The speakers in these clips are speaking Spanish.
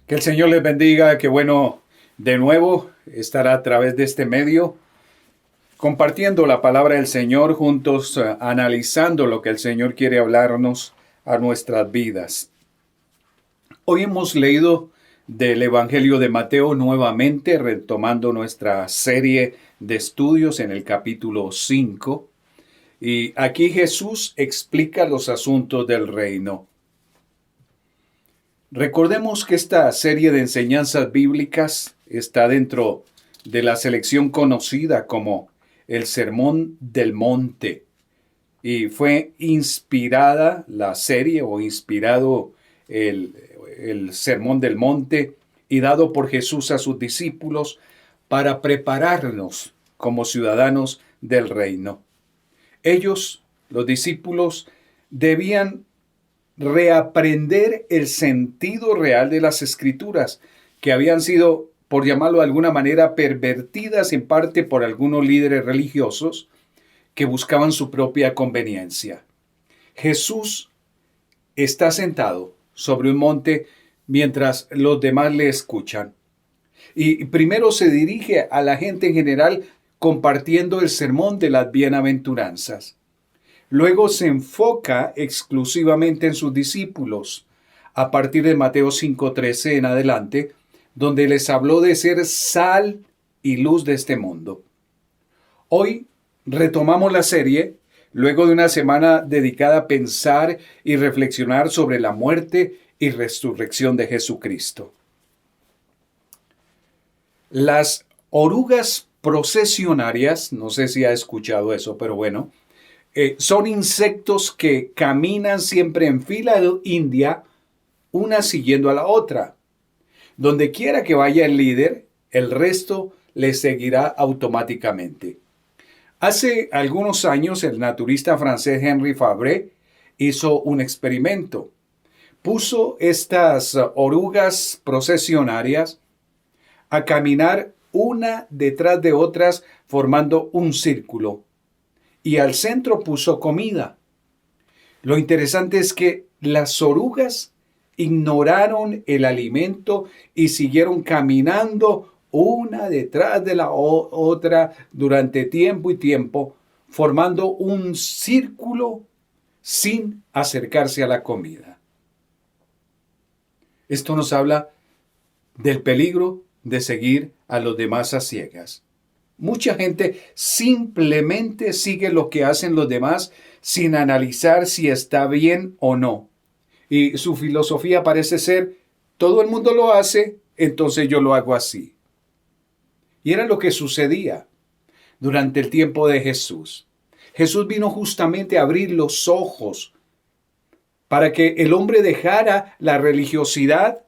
Que el Señor les bendiga, que bueno de nuevo estar a través de este medio, compartiendo la palabra del Señor juntos, analizando lo que el Señor quiere hablarnos a nuestras vidas. Hoy hemos leído del Evangelio de Mateo nuevamente, retomando nuestra serie de estudios en el capítulo 5. Y aquí Jesús explica los asuntos del reino. Recordemos que esta serie de enseñanzas bíblicas está dentro de la selección conocida como el Sermón del Monte. Y fue inspirada la serie o inspirado el Sermón del Monte y dado por Jesús a sus discípulos para prepararnos como ciudadanos del reino. Ellos, los discípulos, debían reaprender el sentido real de las escrituras, que habían sido, por llamarlo de alguna manera, pervertidas en parte por algunos líderes religiosos que buscaban su propia conveniencia. Jesús está sentado sobre un monte mientras los demás le escuchan. Y primero se dirige a la gente en general compartiendo el sermón de las bienaventuranzas. Luego se enfoca exclusivamente en sus discípulos, a partir de Mateo 5:13 en adelante, donde les habló de ser sal y luz de este mundo. Hoy retomamos la serie, luego de una semana dedicada a pensar y reflexionar sobre la muerte y resurrección de Jesucristo. Las orugas procesionarias, no sé si ha escuchado eso, pero bueno, son insectos que caminan siempre en fila india, una siguiendo a la otra. Donde quiera que vaya el líder, el resto le seguirá automáticamente. Hace algunos años, el naturista francés Henri Fabre hizo un experimento. Puso estas orugas procesionarias a caminar una detrás de otras formando un círculo. Y al centro puso comida. Lo interesante es que las orugas ignoraron el alimento y siguieron caminando una detrás de la otra durante tiempo y tiempo, formando un círculo sin acercarse a la comida. Esto nos habla del peligro de seguir a los demás a ciegas. Mucha gente simplemente sigue lo que hacen los demás sin analizar si está bien o no. Y su filosofía parece ser, todo el mundo lo hace, entonces yo lo hago así. Y era lo que sucedía durante el tiempo de Jesús. Jesús vino justamente a abrir los ojos para que el hombre dejara la religiosidad,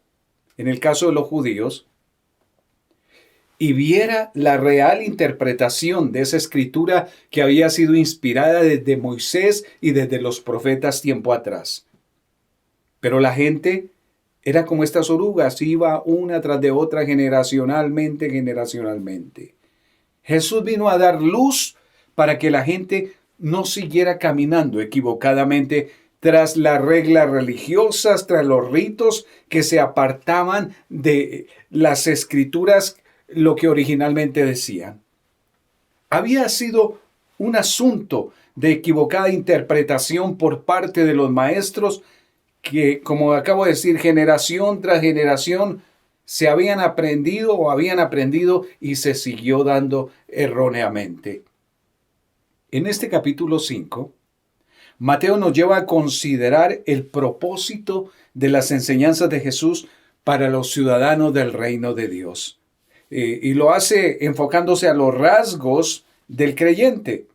en el caso de los judíos, y viera la real interpretación de esa escritura que había sido inspirada desde Moisés y desde los profetas tiempo atrás. Pero la gente era como estas orugas, iba una tras de otra generacionalmente. Jesús vino a dar luz para que la gente no siguiera caminando equivocadamente tras las reglas religiosas, tras los ritos que se apartaban de las escrituras, lo que originalmente decían. Había sido un asunto de equivocada interpretación por parte de los maestros que, como acabo de decir, generación tras generación se habían aprendido y se siguió dando erróneamente. En este capítulo 5, Mateo nos lleva a considerar el propósito de las enseñanzas de Jesús para los ciudadanos del reino de Dios. Y lo hace enfocándose a los rasgos del creyente.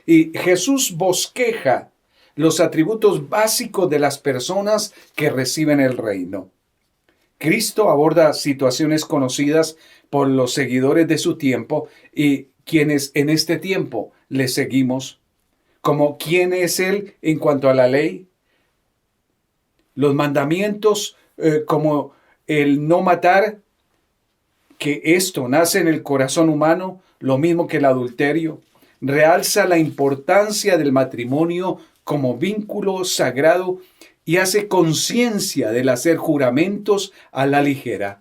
Y Jesús bosqueja los atributos básicos de las personas que reciben el reino. Cristo aborda situaciones conocidas por los seguidores de su tiempo y quienes en este tiempo le seguimos, como quién es Él en cuanto a la ley, los mandamientos como el no matar, que esto nace en el corazón humano, lo mismo que el adulterio. Realza la importancia del matrimonio como vínculo sagrado y hace conciencia del hacer juramentos a la ligera.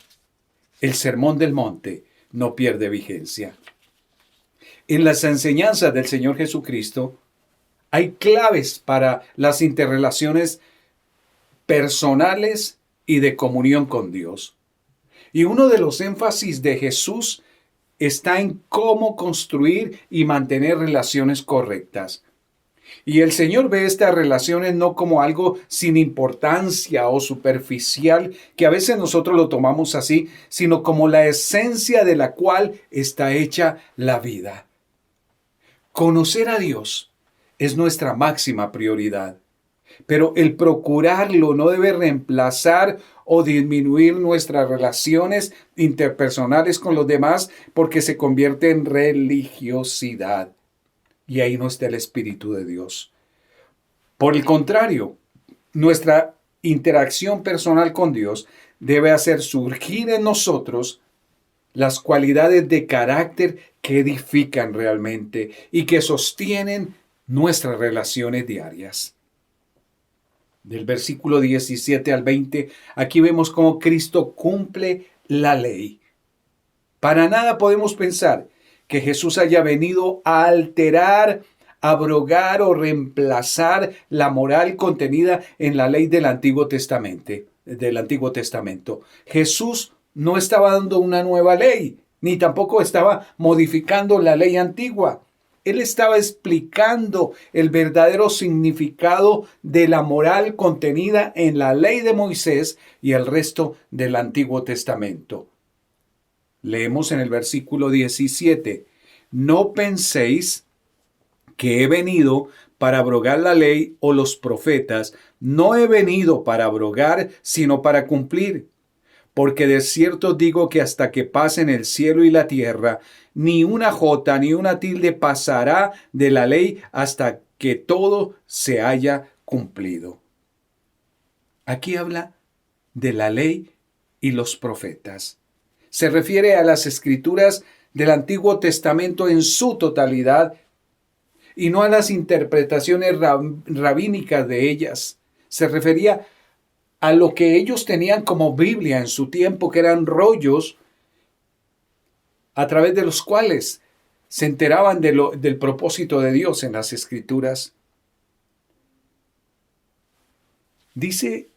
El Sermón del Monte no pierde vigencia. En las enseñanzas del Señor Jesucristo hay claves para las interrelaciones personales y de comunión con Dios. Y uno de los énfasis de Jesús está en cómo construir y mantener relaciones correctas. Y el Señor ve estas relaciones no como algo sin importancia o superficial, que a veces nosotros lo tomamos así, sino como la esencia de la cual está hecha la vida. Conocer a Dios es nuestra máxima prioridad, pero el procurarlo no debe reemplazar o disminuir nuestras relaciones interpersonales con los demás, porque se convierte en religiosidad. Y ahí no está el Espíritu de Dios. Por el contrario, nuestra interacción personal con Dios debe hacer surgir en nosotros las cualidades de carácter que edifican realmente y que sostienen nuestras relaciones diarias. Del versículo 17 al 20, aquí vemos cómo Cristo cumple la ley. Para nada podemos pensar que Jesús haya venido a alterar, abrogar o reemplazar la moral contenida en la ley del Antiguo Testamento. Jesús no estaba dando una nueva ley, ni tampoco estaba modificando la ley antigua. Él estaba explicando el verdadero significado de la moral contenida en la ley de Moisés y el resto del Antiguo Testamento. Leemos en el versículo 17, no penséis que he venido para abrogar la ley o los profetas, no he venido para abrogar, sino para cumplir. Porque de cierto digo que hasta que pasen el cielo y la tierra, ni una jota ni una tilde pasará de la ley hasta que todo se haya cumplido. Aquí habla de la ley y los profetas. Se refiere a las escrituras del Antiguo Testamento en su totalidad y no a las interpretaciones rabínicas de ellas. Se refería a lo que ellos tenían como Biblia en su tiempo, que eran rollos a través de los cuales se enteraban del propósito de Dios en las Escrituras. Dice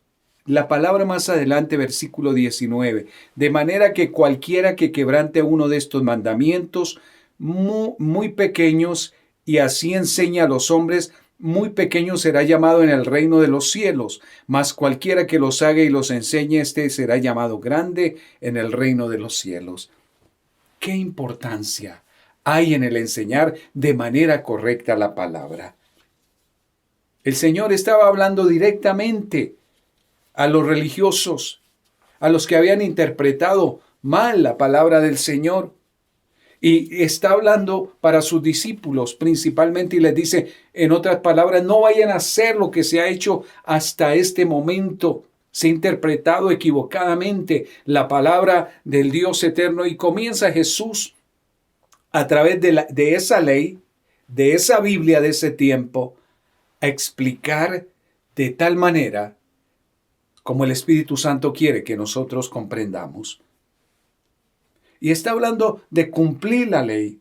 la palabra más adelante, versículo 19, de manera que cualquiera que quebrante uno de estos mandamientos muy pequeños y así enseña a los hombres, muy pequeño será llamado en el reino de los cielos, mas cualquiera que los haga y los enseñe, éste será llamado grande en el reino de los cielos. ¿Qué importancia hay en el enseñar de manera correcta la palabra? El Señor estaba hablando directamente a los religiosos, a los que habían interpretado mal la palabra del Señor. Y está hablando para sus discípulos principalmente y les dice, en otras palabras, no vayan a hacer lo que se ha hecho hasta este momento. Se ha interpretado equivocadamente la palabra del Dios eterno y comienza Jesús a través de esa ley, de esa Biblia de ese tiempo, a explicar de tal manera como el Espíritu Santo quiere que nosotros comprendamos. Y está hablando de cumplir la ley,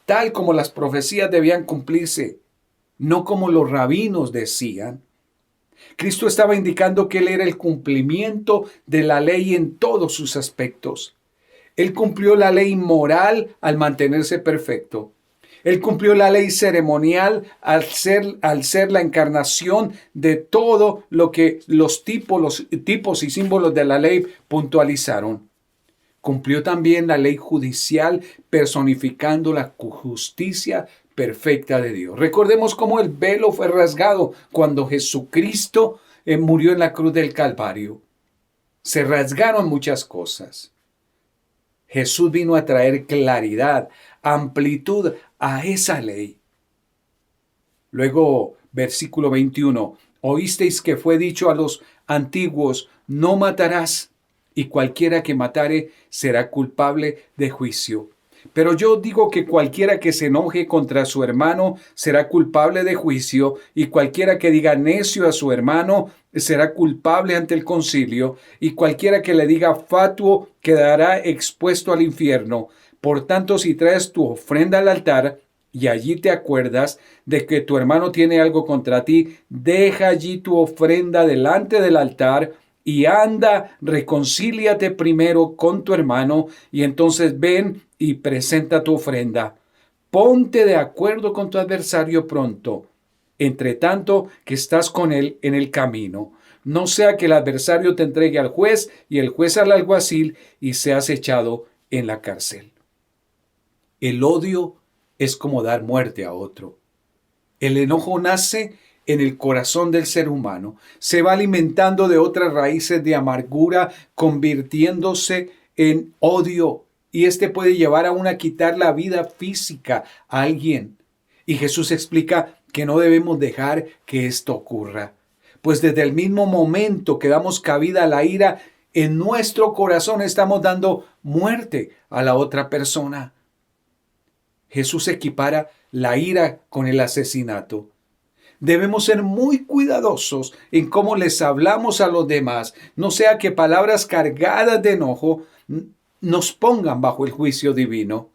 tal como las profecías debían cumplirse, no como los rabinos decían. Cristo estaba indicando que Él era el cumplimiento de la ley en todos sus aspectos. Él cumplió la ley moral al mantenerse perfecto. Él cumplió la ley ceremonial al ser la encarnación de todo lo que los tipos y símbolos de la ley puntualizaron. Cumplió también la ley judicial, personificando la justicia perfecta de Dios. Recordemos cómo el velo fue rasgado cuando Jesucristo murió en la cruz del Calvario. Se rasgaron muchas cosas. Jesús vino a traer claridad, amplitud a esa ley. Luego, versículo 21, oísteis que fue dicho a los antiguos, no matarás, y cualquiera que matare será culpable de juicio. Pero yo digo que cualquiera que se enoje contra su hermano será culpable de juicio, y cualquiera que diga necio a su hermano será culpable ante el concilio, y cualquiera que le diga fatuo quedará expuesto al infierno. Por tanto, si traes tu ofrenda al altar y allí te acuerdas de que tu hermano tiene algo contra ti, deja allí tu ofrenda delante del altar y anda, reconcíliate primero con tu hermano, y entonces ven y presenta tu ofrenda. Ponte de acuerdo con tu adversario pronto, entre tanto que estás con él en el camino. No sea que el adversario te entregue al juez y el juez al alguacil y seas echado en la cárcel. El odio es como dar muerte a otro. El enojo nace en el corazón del ser humano, se va alimentando de otras raíces de amargura, convirtiéndose en odio, y este puede llevar a quitar la vida física a alguien. Y Jesús explica que no debemos dejar que esto ocurra, pues desde el mismo momento que damos cabida a la ira, en nuestro corazón estamos dando muerte a la otra persona. Jesús equipara la ira con el asesinato. Debemos ser muy cuidadosos en cómo les hablamos a los demás, no sea que palabras cargadas de enojo nos pongan bajo el juicio divino.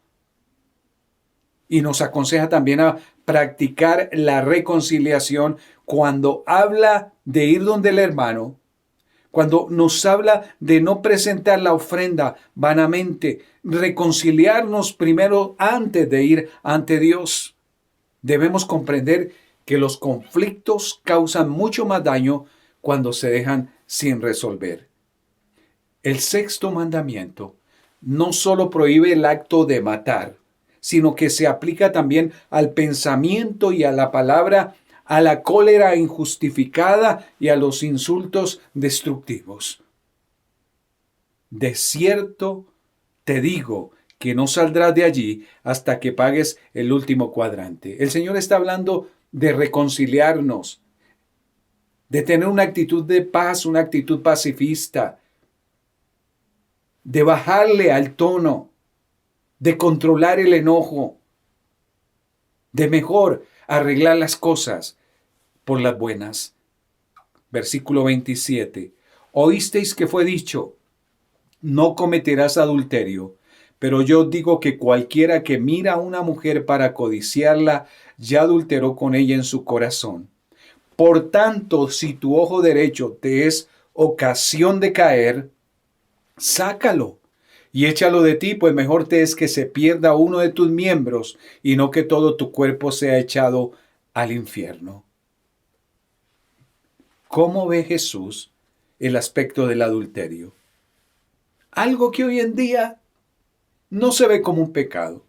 Y nos aconseja también a practicar la reconciliación cuando habla de ir donde el hermano, cuando nos habla de no presentar la ofrenda vanamente, reconciliarnos primero antes de ir ante Dios. Debemos comprender que los conflictos causan mucho más daño cuando se dejan sin resolver. El sexto mandamiento no solo prohíbe el acto de matar, sino que se aplica también al pensamiento y a la palabra, a la cólera injustificada y a los insultos destructivos. De cierto te digo que no saldrás de allí hasta que pagues el último cuadrante. El Señor está hablando de reconciliarnos, de tener una actitud de paz, una actitud pacifista, de bajarle al tono, de controlar el enojo, de mejor arreglar las cosas por las buenas. Versículo 27. Oísteis que fue dicho, no cometerás adulterio, pero yo digo que cualquiera que mira a una mujer para codiciarla, ya adulteró con ella en su corazón. Por tanto, si tu ojo derecho te es ocasión de caer, sácalo y échalo de ti, pues mejor te es que se pierda uno de tus miembros y no que todo tu cuerpo sea echado al infierno. ¿Cómo ve Jesús el aspecto del adulterio? Algo que hoy en día no se ve como un pecado.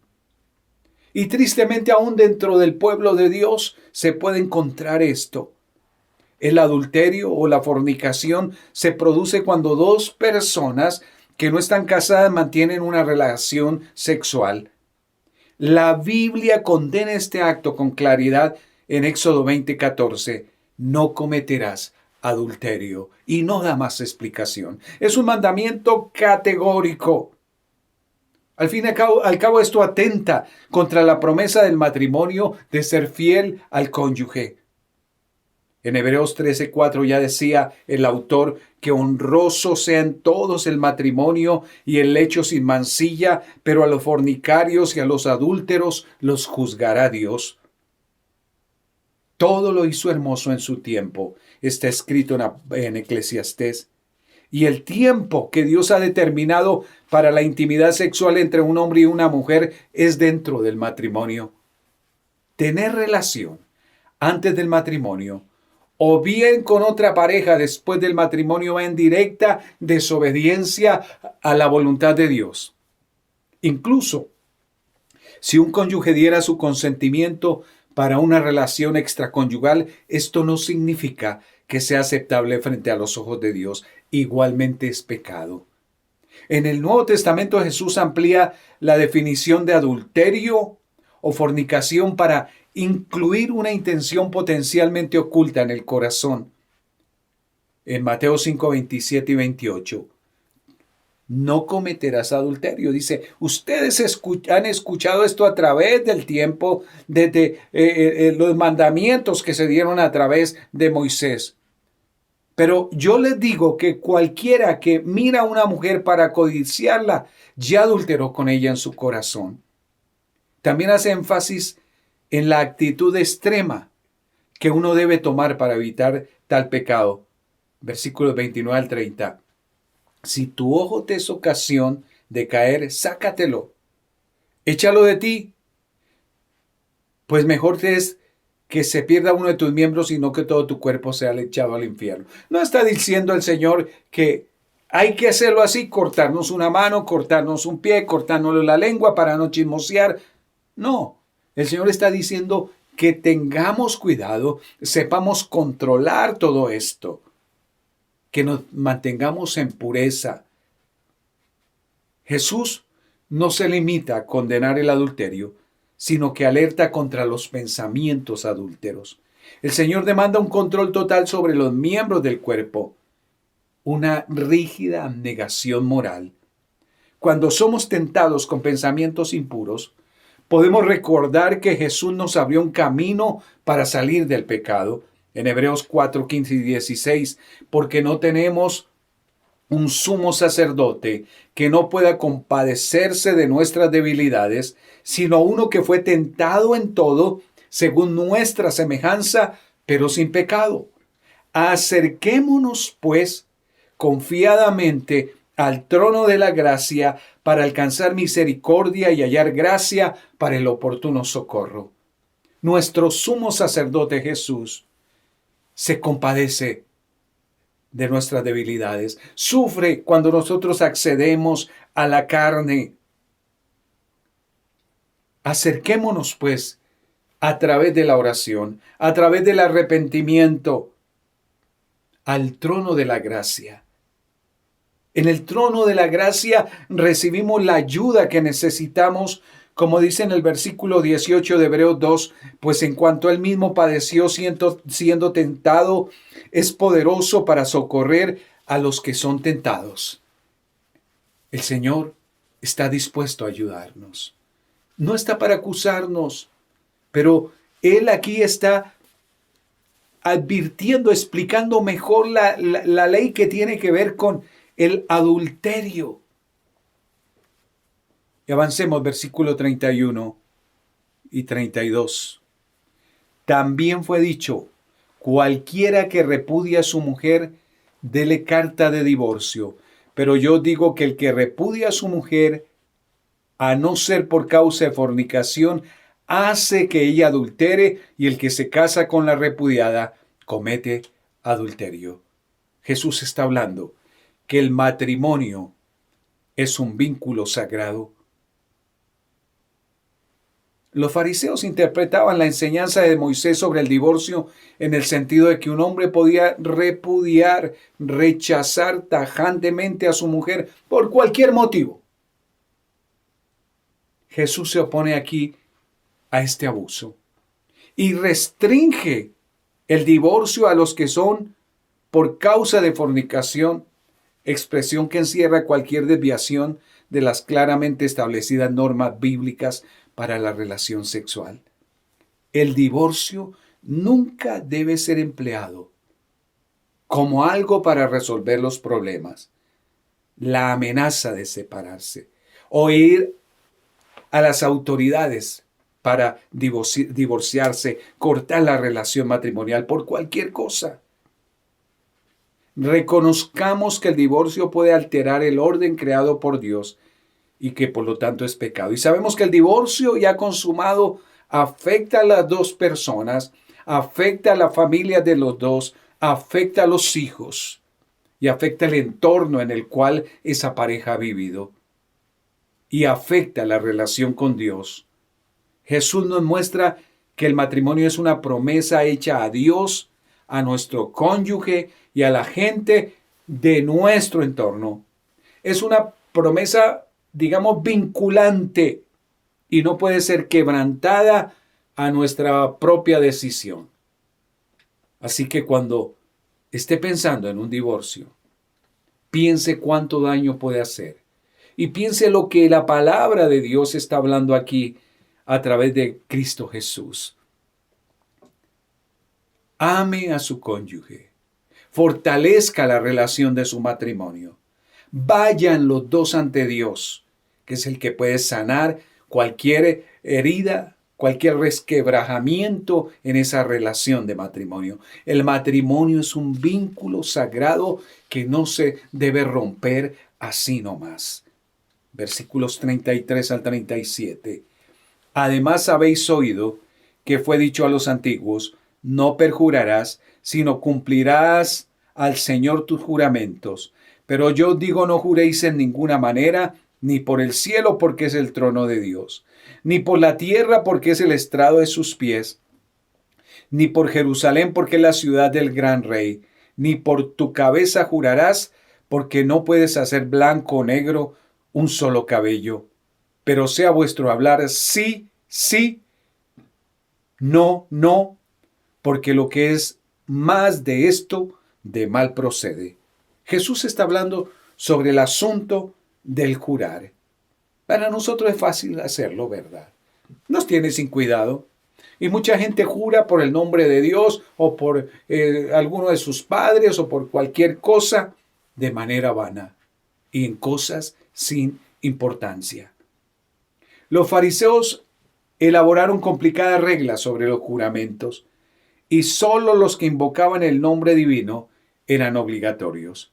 Y tristemente aún dentro del pueblo de Dios se puede encontrar esto. El adulterio o la fornicación se produce cuando dos personas que no están casadas mantienen una relación sexual. La Biblia condena este acto con claridad en Éxodo 20:14. No cometerás adulterio. Y no da más explicación. Es un mandamiento categórico. Al fin y al cabo esto atenta contra la promesa del matrimonio de ser fiel al cónyuge. En Hebreos 13:4 ya decía el autor que honroso sean todos el matrimonio y el lecho sin mancilla, pero a los fornicarios y a los adúlteros los juzgará Dios. Todo lo hizo hermoso en su tiempo, está escrito en Eclesiastés. Y el tiempo que Dios ha determinado para la intimidad sexual entre un hombre y una mujer es dentro del matrimonio. Tener relación antes del matrimonio o bien con otra pareja después del matrimonio va en directa desobediencia a la voluntad de Dios. Incluso, si un cónyuge diera su consentimiento para una relación extraconyugal, esto no significa que sea aceptable frente a los ojos de Dios. Igualmente es pecado. En el Nuevo Testamento Jesús amplía la definición de adulterio o fornicación para incluir una intención potencialmente oculta en el corazón. En Mateo 5:27 y 28. no cometerás adulterio. Dice, ustedes han escuchado esto a través del tiempo, desde los mandamientos que se dieron a través de Moisés. Pero yo les digo que cualquiera que mira a una mujer para codiciarla, ya adulteró con ella en su corazón. También hace énfasis en la actitud extrema que uno debe tomar para evitar tal pecado. Versículos 29 al 30. Si tu ojo te es ocasión de caer, sácatelo. Échalo de ti. Pues mejor te es que se pierda uno de tus miembros y no que todo tu cuerpo sea echado al infierno. No está diciendo el Señor que hay que hacerlo así, cortarnos una mano, cortarnos un pie, cortarnos la lengua para no chismosear. No, el Señor está diciendo que tengamos cuidado, sepamos controlar todo esto, que nos mantengamos en pureza. Jesús no se limita a condenar el adulterio, sino que alerta contra los pensamientos adúlteros. El Señor demanda un control total sobre los miembros del cuerpo, una rígida abnegación moral. Cuando somos tentados con pensamientos impuros, podemos recordar que Jesús nos abrió un camino para salir del pecado. En Hebreos 4, 15 y 16, porque no tenemos un sumo sacerdote que no pueda compadecerse de nuestras debilidades, sino uno que fue tentado en todo, según nuestra semejanza, pero sin pecado. Acerquémonos, pues, confiadamente al trono de la gracia para alcanzar misericordia y hallar gracia para el oportuno socorro. Nuestro sumo sacerdote Jesús se compadece de nuestras debilidades, sufre cuando nosotros accedemos a la carne. Acerquémonos, pues, a través de la oración, a través del arrepentimiento, al trono de la gracia. En el trono de la gracia recibimos la ayuda que necesitamos, como dice en el versículo 18 de Hebreos 2, pues en cuanto él mismo padeció siendo tentado, es poderoso para socorrer a los que son tentados. El Señor está dispuesto a ayudarnos. No está para acusarnos, pero Él aquí está advirtiendo, explicando mejor la ley que tiene que ver con el adulterio. Y avancemos, versículo 31 y 32. También fue dicho, cualquiera que repudia a su mujer, dele carta de divorcio. Pero yo digo que el que repudia a su mujer, a no ser por causa de fornicación, hace que ella adultere, y el que se casa con la repudiada comete adulterio. Jesús está hablando que el matrimonio es un vínculo sagrado. Los fariseos interpretaban la enseñanza de Moisés sobre el divorcio en el sentido de que un hombre podía repudiar, rechazar tajantemente a su mujer por cualquier motivo. Jesús se opone aquí a este abuso y restringe el divorcio a los que son por causa de fornicación, expresión que encierra cualquier desviación de las claramente establecidas normas bíblicas para la relación sexual. El divorcio nunca debe ser empleado como algo para resolver los problemas, la amenaza de separarse o ir a las autoridades para divorciarse, cortar la relación matrimonial por cualquier cosa. Reconozcamos que el divorcio puede alterar el orden creado por Dios y que por lo tanto es pecado. Y sabemos que el divorcio ya consumado afecta a las dos personas, afecta a la familia de los dos, afecta a los hijos y afecta el entorno en el cual esa pareja ha vivido y afecta la relación con Dios. Jesús nos muestra que el matrimonio es una promesa hecha a Dios, a nuestro cónyuge y a la gente de nuestro entorno. Es una promesa, digamos, vinculante y no puede ser quebrantada a nuestra propia decisión. Así que cuando esté pensando en un divorcio, piense cuánto daño puede hacer Y piense lo que la palabra de Dios está hablando aquí a través de Cristo Jesús. Ame a su cónyuge. Fortalezca la relación de su matrimonio. Vayan los dos ante Dios, que es el que puede sanar cualquier herida, cualquier resquebrajamiento en esa relación de matrimonio. El matrimonio es un vínculo sagrado que no se debe romper así nomás. Versículos 33 al 37. Además habéis oído que fue dicho a los antiguos, no perjurarás, sino cumplirás al Señor tus juramentos. Pero yo digo, no juréis en ninguna manera, ni por el cielo, porque es el trono de Dios, ni por la tierra, porque es el estrado de sus pies, ni por Jerusalén, porque es la ciudad del gran rey, ni por tu cabeza jurarás, porque no puedes hacer blanco o negro un solo cabello. Pero sea vuestro hablar sí, sí, no, no, porque lo que es más de esto, de mal procede. Jesús está hablando sobre el asunto del jurar. Para nosotros es fácil hacerlo, ¿verdad? Nos tiene sin cuidado. Y mucha gente jura por el nombre de Dios o por alguno de sus padres o por cualquier cosa de manera vana y en cosas sin importancia. Los fariseos elaboraron complicadas reglas sobre los juramentos y solo los que invocaban el nombre divino eran obligatorios.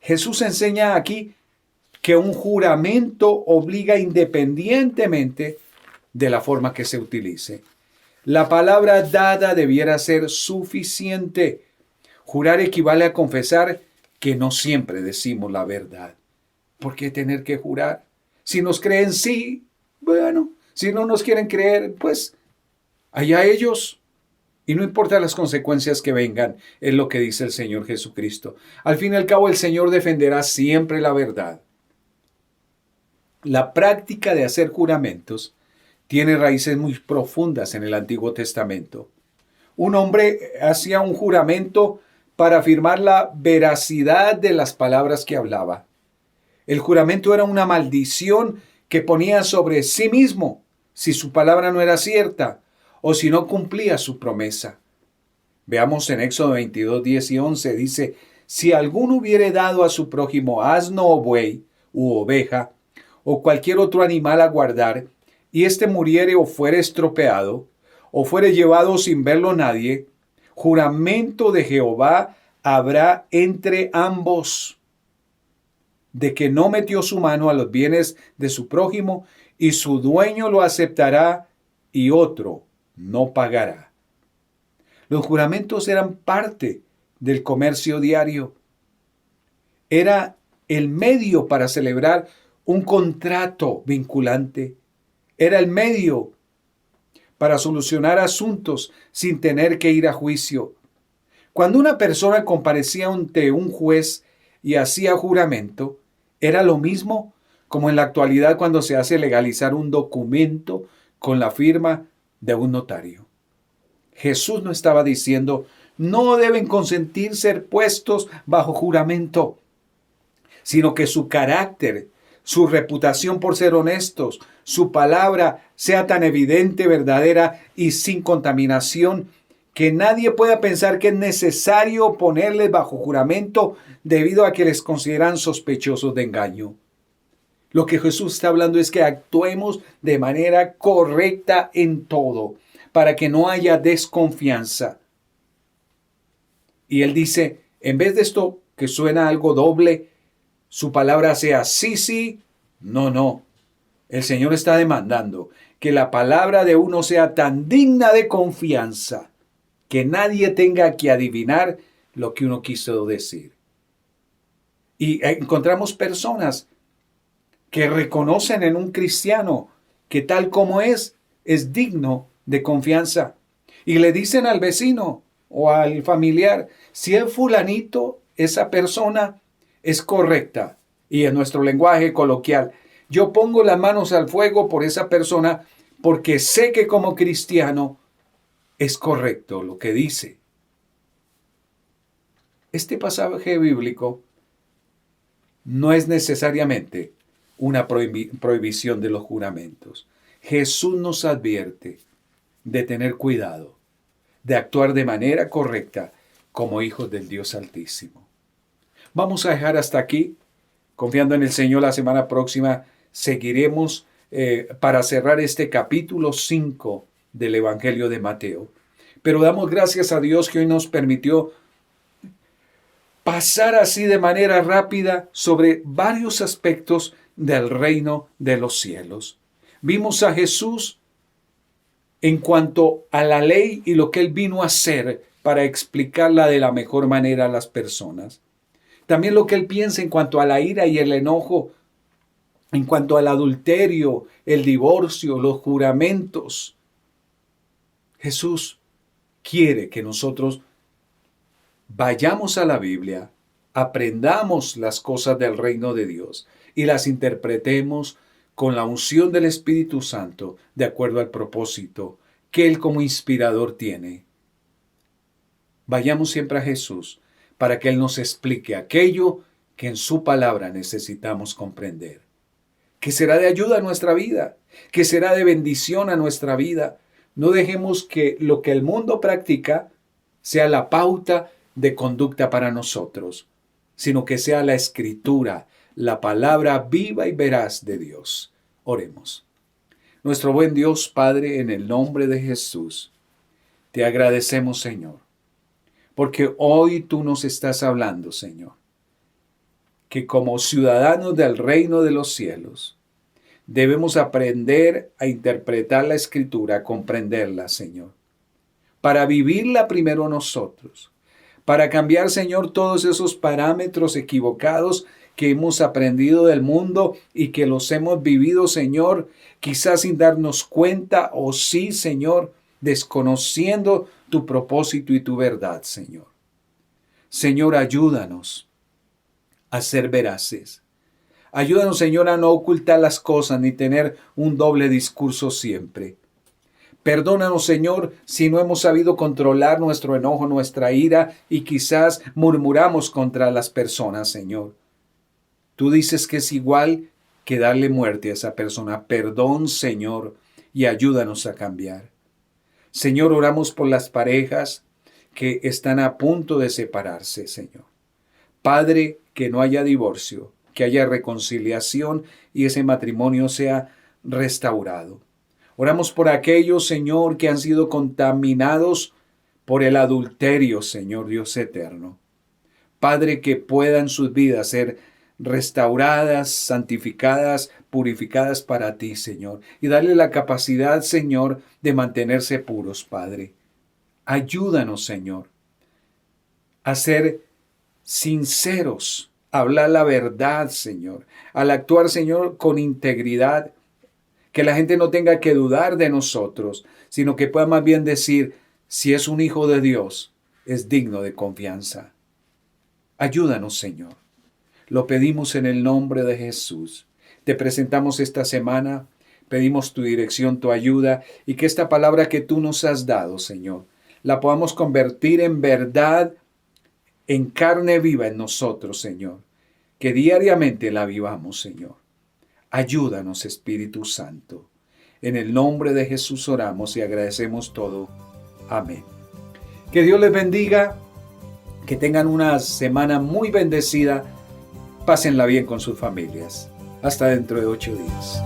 Jesús enseña aquí que un juramento obliga independientemente de la forma que se utilice. La palabra dada debiera ser suficiente. Jurar equivale a confesar que no siempre decimos la verdad. ¿Por qué tener que jurar? Si nos creen, sí. Bueno, si no nos quieren creer, pues allá ellos. Y no importa las consecuencias que vengan, es lo que dice el Señor Jesucristo. Al fin y al cabo, el Señor defenderá siempre la verdad. La práctica de hacer juramentos tiene raíces muy profundas en el Antiguo Testamento. Un hombre hacía un juramento para afirmar la veracidad de las palabras que hablaba. El juramento era una maldición que ponía sobre sí mismo si su palabra no era cierta o si no cumplía su promesa. Veamos en Éxodo 22, 10 y 11, dice, si alguno hubiere dado a su prójimo asno o buey u oveja o cualquier otro animal a guardar, y éste muriere o fuere estropeado, o fuere llevado sin verlo nadie, juramento de Jehová habrá entre ambos, de que no metió su mano a los bienes de su prójimo, y su dueño lo aceptará, y otro no pagará. Los juramentos eran parte del comercio diario. Era el medio para celebrar un contrato vinculante. Era el medio para solucionar asuntos sin tener que ir a juicio. Cuando una persona comparecía ante un juez y hacía juramento, era lo mismo como en la actualidad cuando se hace legalizar un documento con la firma de un notario. Jesús no estaba diciendo, no deben consentir ser puestos bajo juramento, sino que su carácter, su reputación por ser honestos, su palabra sea tan evidente, verdadera y sin contaminación, que nadie pueda pensar que es necesario ponerles bajo juramento debido a que les consideran sospechosos de engaño. Lo que Jesús está hablando es que actuemos de manera correcta en todo, para que no haya desconfianza. Y él dice, en vez de esto que suena algo doble, su palabra sea sí, sí, no, no. El Señor está demandando que la palabra de uno sea tan digna de confianza que nadie tenga que adivinar lo que uno quiso decir. Y encontramos personas que reconocen en un cristiano que tal como es digno de confianza. Y le dicen al vecino o al familiar, si es fulanito, esa persona es correcta. Y en nuestro lenguaje coloquial, yo pongo las manos al fuego por esa persona porque sé que como cristiano es correcto lo que dice. Este pasaje bíblico no es necesariamente una prohibición de los juramentos. Jesús nos advierte de tener cuidado, de actuar de manera correcta como hijos del Dios Altísimo. Vamos a dejar hasta aquí, confiando en el Señor. La semana próxima seguiremos para cerrar este capítulo 5 del Evangelio de Mateo. Pero damos gracias a Dios que hoy nos permitió pasar así de manera rápida sobre varios aspectos del reino de los cielos. Vimos a Jesús en cuanto a la ley y lo que Él vino a hacer para explicarla de la mejor manera a las personas. También lo que Él piensa en cuanto a la ira y el enojo, en cuanto al adulterio, el divorcio, los juramentos. Jesús quiere que nosotros vayamos a la Biblia, aprendamos las cosas del reino de Dios y las interpretemos con la unción del Espíritu Santo de acuerdo al propósito que Él como inspirador tiene. Vayamos siempre a Jesús para que Él nos explique aquello que en su palabra necesitamos comprender, que será de ayuda a nuestra vida, que será de bendición a nuestra vida. No dejemos que lo que el mundo practica sea la pauta de conducta para nosotros, sino que sea la Escritura, la palabra viva y veraz de Dios. Oremos. Nuestro buen Dios, Padre, en el nombre de Jesús, te agradecemos, Señor, porque hoy tú nos estás hablando, Señor, que como ciudadanos del reino de los cielos, debemos aprender a interpretar la Escritura, a comprenderla, Señor, para vivirla primero nosotros, para cambiar, Señor, todos esos parámetros equivocados que hemos aprendido del mundo y que los hemos vivido, Señor, quizás sin darnos cuenta o sí, Señor, desconociendo tu propósito y tu verdad, Señor. Señor, ayúdanos a ser veraces. Ayúdanos, Señor, a no ocultar las cosas ni tener un doble discurso siempre. Perdónanos, Señor, si no hemos sabido controlar nuestro enojo, nuestra ira y quizás murmuramos contra las personas, Señor. Tú dices que es igual que darle muerte a esa persona. Perdón, Señor, y ayúdanos a cambiar. Señor, oramos por las parejas que están a punto de separarse, Señor. Padre, que no haya divorcio, que haya reconciliación y ese matrimonio sea restaurado. Oramos por aquellos, Señor, que han sido contaminados por el adulterio, Señor Dios eterno. Padre, que puedan sus vidas ser restauradas, santificadas, purificadas para ti, Señor. Y darle la capacidad, Señor, de mantenerse puros, Padre. Ayúdanos, Señor, a ser sinceros, a hablar la verdad, Señor. Al actuar, Señor, con integridad. Que la gente no tenga que dudar de nosotros, sino que pueda más bien decir, si es un hijo de Dios, es digno de confianza. Ayúdanos, Señor. Lo pedimos en el nombre de Jesús. Te presentamos esta semana, pedimos tu dirección, tu ayuda, y que esta palabra que tú nos has dado, Señor, la podamos convertir en verdad, en carne viva en nosotros, Señor. Que diariamente la vivamos, Señor. Ayúdanos, Espíritu Santo. En el nombre de Jesús oramos y agradecemos todo. Amén. Que Dios les bendiga, que tengan una semana muy bendecida. Pásenla bien con sus familias. Hasta dentro de 8 días.